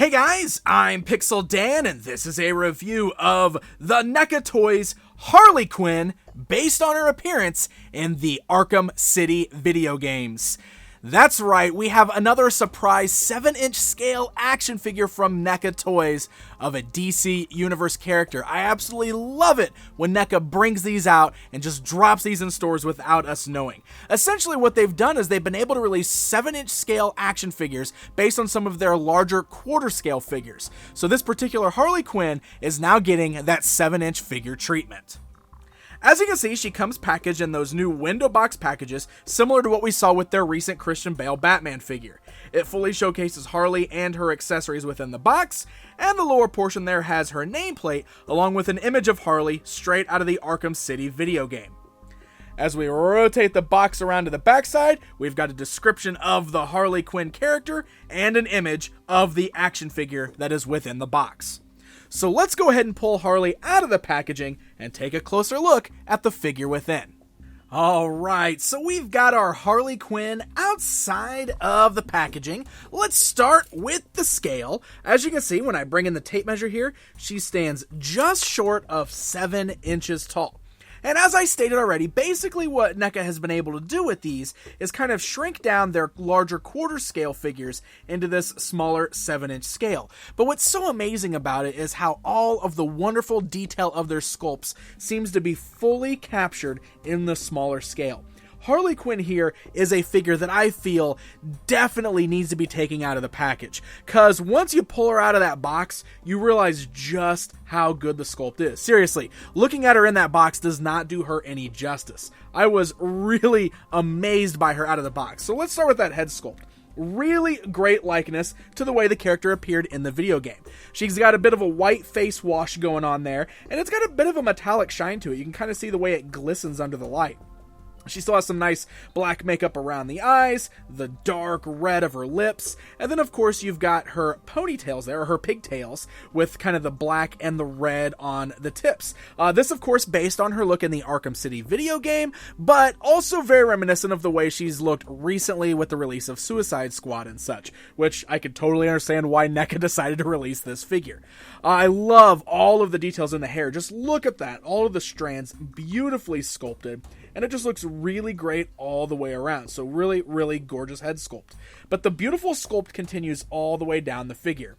Hey guys, I'm Pixel Dan, and this is a review of the NECA Toys Harley Quinn based on her appearance in the Arkham City video games. That's right, we have another surprise 7-inch scale action figure from NECA Toys of a DC Universe character. I absolutely love it when NECA brings these out and just drops these in stores without us knowing. Essentially what they've done is they've been able to release 7-inch scale action figures based on some of their larger quarter scale figures. So this particular Harley Quinn is now getting that 7-inch figure treatment. As you can see, she comes packaged in those new window box packages, similar to what we saw with their recent Christian Bale Batman figure. It fully showcases Harley and her accessories within the box, and the lower portion there has her nameplate, along with an image of Harley straight out of the Arkham City video game. As we rotate the box around to the backside, we've got a description of the Harley Quinn character and an image of the action figure that is within the box. So let's go ahead and pull Harley out of the packaging and take a closer look at the figure within. Alright, so we've got our Harley Quinn outside of the packaging. Let's start with the scale. As you can see, when I bring in the tape measure here, she stands just short of 7 inches tall. And as I stated already, basically what NECA has been able to do with these is kind of shrink down their larger quarter scale figures into this smaller 7-inch scale. But what's so amazing about it is how all of the wonderful detail of their sculpts seems to be fully captured in the smaller scale. Harley Quinn here is a figure that I feel definitely needs to be taken out of the package, because once you pull her out of that box, you realize just how good the sculpt is. Seriously, looking at her in that box does not do her any justice. I was really amazed by her out of the box. So let's start with that head sculpt. Really great likeness to the way the character appeared in the video game. She's got a bit of a white face wash going on there, and it's got a bit of a metallic shine to it. You can kind of see the way it glistens under the light. She still has some nice black makeup around the eyes, the dark red of her lips, and then of course you've got her ponytails there, or her pigtails, with kind of the black and the red on the tips. This of course based on her look in the Arkham City video game, but also very reminiscent of the way she's looked recently with the release of Suicide Squad and such, which I could totally understand why NECA decided to release this figure. I love all of the details in the hair. Just look at that, all of the strands beautifully sculpted. And it just looks really great all the way around. So really, really gorgeous head sculpt. But the beautiful sculpt continues all the way down the figure.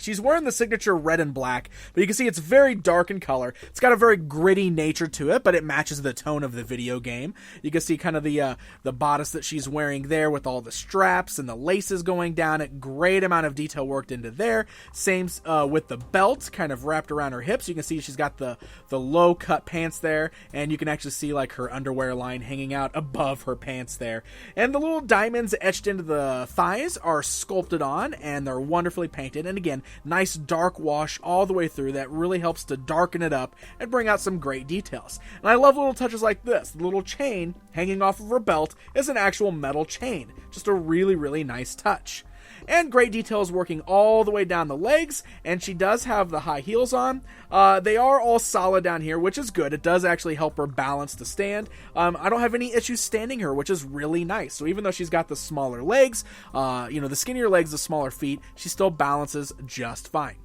She's wearing the signature red and black, but you can see it's very dark in color. It's got a very gritty nature to it, but it matches the tone of the video game. You can see kind of the bodice that she's wearing there with all the straps and the laces going down it. Great amount of detail worked into there. Same with the belt kind of wrapped around her hips. You can see she's got the low cut pants there, and you can actually see like her underwear line hanging out above her pants there. And the little diamonds etched into the thighs are sculpted on, and they're wonderfully painted. And again, nice dark wash all the way through that really helps to darken it up and bring out some great details. And I love little touches like this. The little chain hanging off of her belt is an actual metal chain. Just a really, really nice touch. And great details working all the way down the legs, and she does have the high heels on. They are all solid down here, which is good. It does actually help her balance to stand. I don't have any issues standing her, which is really nice. So even though she's got the smaller legs, the skinnier legs, the smaller feet, she still balances just fine.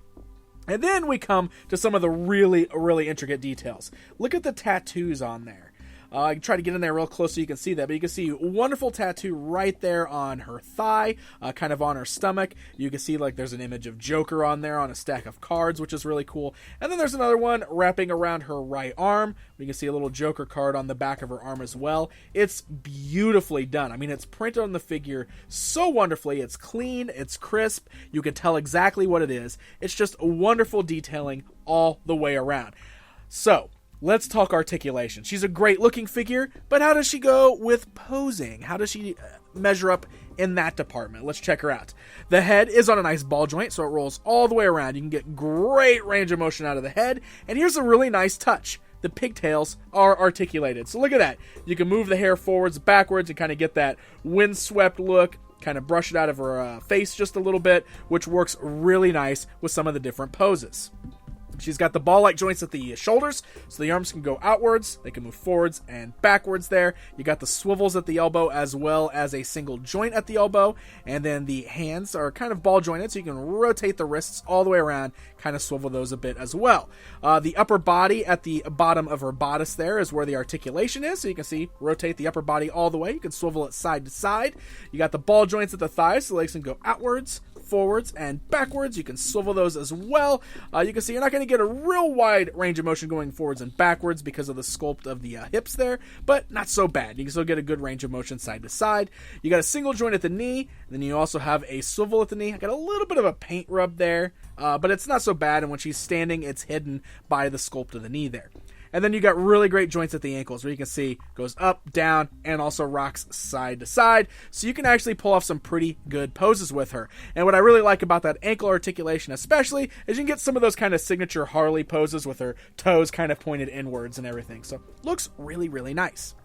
And then we come to some of the really, really intricate details. Look at the tattoos on there. I can try to get in there real close so you can see that, but you can see a wonderful tattoo right there on her thigh, kind of on her stomach. You can see like there's an image of Joker on there on a stack of cards, which is really cool. And then there's another one wrapping around her right arm. You can see a little Joker card on the back of her arm as well. It's beautifully done. I mean, it's printed on the figure so wonderfully. It's clean, it's crisp. You can tell exactly what it is. It's just a wonderful detailing all the way around. So, let's talk articulation. She's a great looking figure, but how does she go with posing? How does she measure up in that department? Let's check her out. The head is on a nice ball joint, so it rolls all the way around. You can get great range of motion out of the head. And here's a really nice touch. The pigtails are articulated. So look at that. You can move the hair forwards, backwards, and kind of get that windswept look. Kind of brush it out of her face just a little bit, which works really nice with some of the different poses. She's got the ball-like joints at the shoulders, so the arms can go outwards, they can move forwards and backwards there. You got the swivels at the elbow as well as a single joint at the elbow, and then the hands are kind of ball jointed, so you can rotate the wrists all the way around, kind of swivel those a bit as well. The upper body at the bottom of her bodice there is where the articulation is, so you can see, rotate the upper body all the way. You can swivel it side to side. You got the ball joints at the thighs, so the legs can go outwards, forwards, and backwards. You can swivel those as well. You can see you're not going to get a real wide range of motion going forwards and backwards because of the sculpt of the hips there, but not so bad. You can still get a good range of motion side to side. You got a single joint at the knee, and then you also have a swivel at the knee. I got a little bit of a paint rub there, but it's not so bad, and when she's standing, it's hidden by the sculpt of the knee there. And then you got really great joints at the ankles where you can see goes up, down, and also rocks side to side. So you can actually pull off some pretty good poses with her. And what I really like about that ankle articulation especially is you can get some of those kind of signature Harley poses with her toes kind of pointed inwards and everything. So looks really, really nice.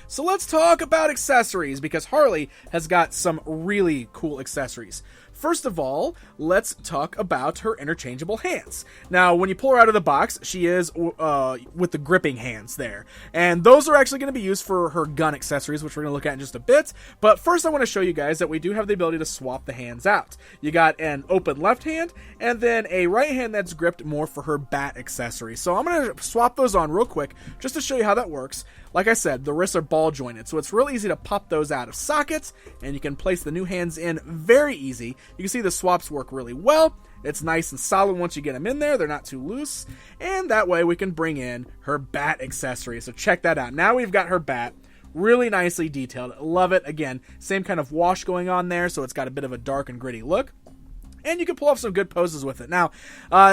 So let's talk about accessories, because Harley has got some really cool accessories. First of all, let's talk about her interchangeable hands. Now, when you pull her out of the box, she is with the gripping hands there. And those are actually going to be used for her gun accessories, which we're going to look at in just a bit. But first, I want to show you guys that we do have the ability to swap the hands out. You got an open left hand, and then a right hand that's gripped more for her bat accessory. So I'm going to swap those on real quick, just to show you how that works. Like I said, the wrists are ball jointed, so it's real easy to pop those out of sockets, and you can place the new hands in very easy. You can see the swaps work really well. It's nice and solid once you get them in there. They're not too loose, and that way we can bring in her bat accessory. So check that out. Now we've got her bat. Really nicely detailed. Love it. Again, same kind of wash going on there, so it's got a bit of a dark and gritty look. And you can pull off some good poses with it. Now,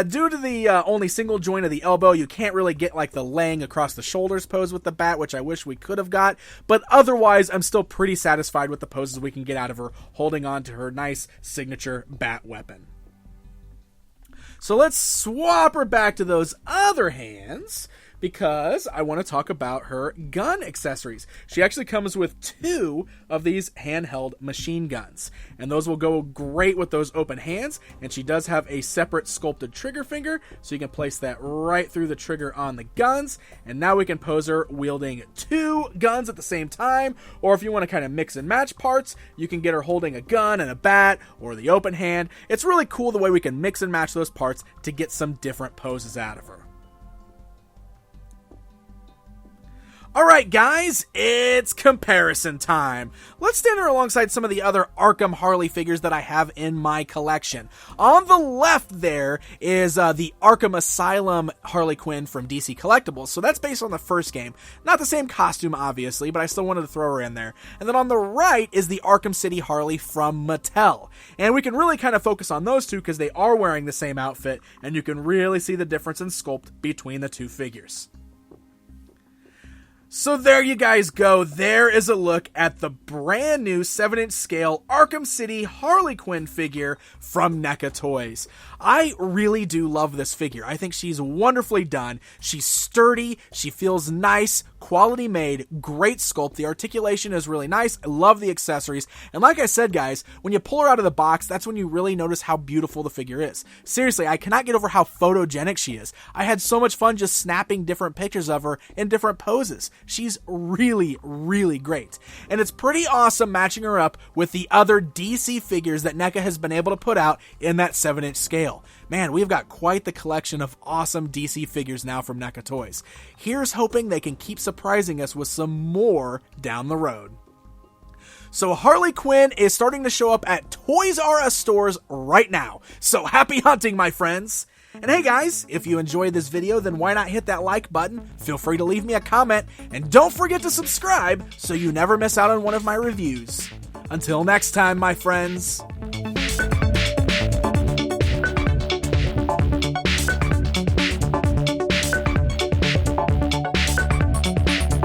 due to the only single joint of the elbow, you can't really get like the laying across the shoulders pose with the bat, which I wish we could have got. But otherwise, I'm still pretty satisfied with the poses we can get out of her, holding on to her nice signature bat weapon. So let's swap her back to those other hands, because I want to talk about her gun accessories. She actually comes with 2 of these handheld machine guns, and those will go great with those open hands, and she does have a separate sculpted trigger finger, so you can place that right through the trigger on the guns, and now we can pose her wielding 2 guns at the same time, or if you want to kind of mix and match parts, you can get her holding a gun and a bat, or the open hand. It's really cool the way we can mix and match those parts to get some different poses out of her. Alright guys, it's comparison time. Let's stand her alongside some of the other Arkham Harley figures that I have in my collection. On the left there is the Arkham Asylum Harley Quinn from DC Collectibles, so that's based on the first game. Not the same costume obviously, but I still wanted to throw her in there. And then on the right is the Arkham City Harley from Mattel. And we can really kind of focus on those two because they are wearing the same outfit, and you can really see the difference in sculpt between the two figures. So there you guys go. There is a look at the brand new 7-inch scale Arkham City Harley Quinn figure from NECA Toys. I really do love this figure. I think she's wonderfully done. She's sturdy. She feels nice, quality made, great sculpt. The articulation is really nice. I love the accessories. And like I said, guys, when you pull her out of the box, that's when you really notice how beautiful the figure is. Seriously, I cannot get over how photogenic she is. I had so much fun just snapping different pictures of her in different poses. She's really, really great. And it's pretty awesome matching her up with the other DC figures that NECA has been able to put out in that 7-inch scale. Man, we've got quite the collection of awesome DC figures now from NECA Toys. Here's hoping they can keep surprising us with some more down the road. So Harley Quinn is starting to show up at Toys R Us stores right now. So happy hunting, my friends! And hey guys, if you enjoyed this video, then why not hit that like button? Feel free to leave me a comment, and don't forget to subscribe so you never miss out on one of my reviews. Until next time, my friends.